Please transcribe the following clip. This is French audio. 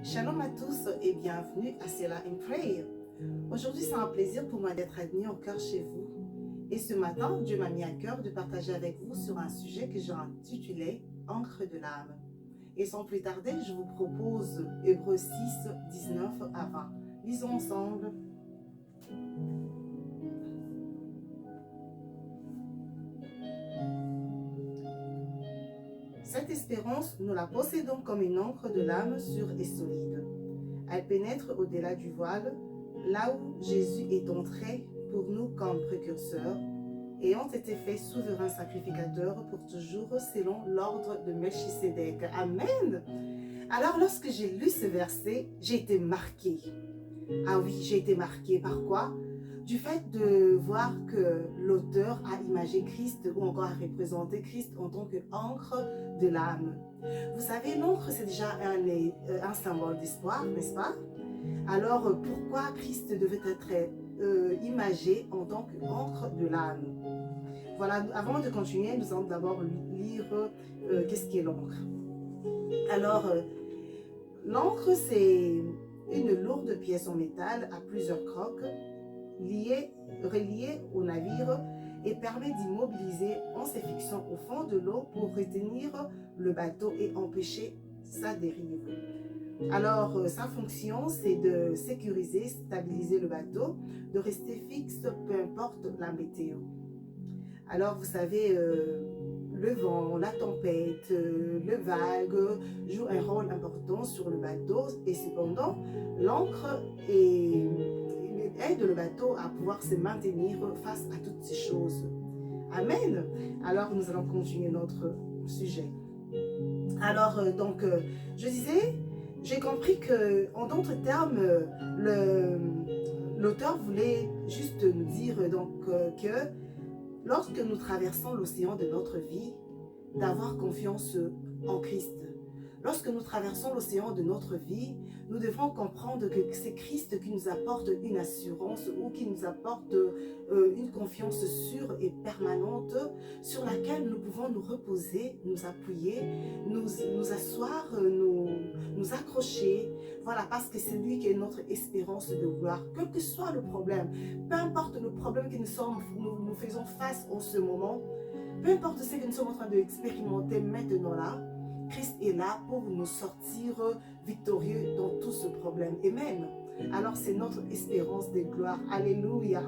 Shalom à tous et bienvenue à Selah and Pray. Aujourd'hui, c'est un plaisir pour moi d'être admis au cœur chez vous. Et ce matin, Dieu m'a mis à cœur de partager avec vous sur un sujet que j'ai intitulé « Encre de l'âme ». Et sans plus tarder, je vous propose Hébreux 6, 19 à 20. Lisons ensemble. Cette espérance, nous la possédons comme une encre de l'âme sûre et solide. Elle pénètre au-delà du voile, là où Jésus est entré pour nous comme précurseur, ayant été fait souverain sacrificateur pour toujours selon l'ordre de Melchisédek. Amen. Alors lorsque j'ai lu ce verset, j'ai été marquée. Ah oui, j'ai été marquée par quoi? Du fait de voir que l'auteur a imagé Christ ou encore a représenté Christ en tant qu'encre de l'âme. Vous savez, l'encre, c'est déjà un symbole d'espoir, n'est-ce pas? Alors, pourquoi Christ devait être imagé en tant qu'encre de l'âme? Voilà, avant de continuer, nous allons d'abord lire qu'est-ce qu'est l'encre. Alors, l'encre, c'est une lourde pièce en métal à plusieurs crocs, reliée au navire et permet d'immobiliser en se fixant au fond de l'eau pour retenir le bateau et empêcher sa dérive. Alors, sa fonction, c'est de sécuriser, stabiliser le bateau, de rester fixe, peu importe la météo. Alors, vous savez, le vent, la tempête, le vague jouent un rôle important sur le bateau et cependant, l'encre aide le bateau à pouvoir se maintenir face à toutes ces choses. Amen. Alors, nous allons continuer notre sujet. Alors, je disais, j'ai compris que, en d'autres termes, l'auteur voulait juste nous dire que lorsque nous traversons l'océan de notre vie, d'avoir confiance en Christ. Lorsque nous traversons l'océan de notre vie, nous devons comprendre que c'est Christ qui nous apporte une assurance ou qui nous apporte une confiance sûre et permanente sur laquelle nous pouvons nous reposer, nous appuyer, nous asseoir, nous accrocher. Voilà, parce que c'est lui qui est notre espérance de gloire. Quel que soit le problème, peu importe le problème que nous faisons face en ce moment, peu importe ce que nous sommes en train d'expérimenter maintenant là, Christ est là pour nous sortir victorieux dans tout ce problème. Amen. Alors c'est notre espérance de gloire. Alléluia.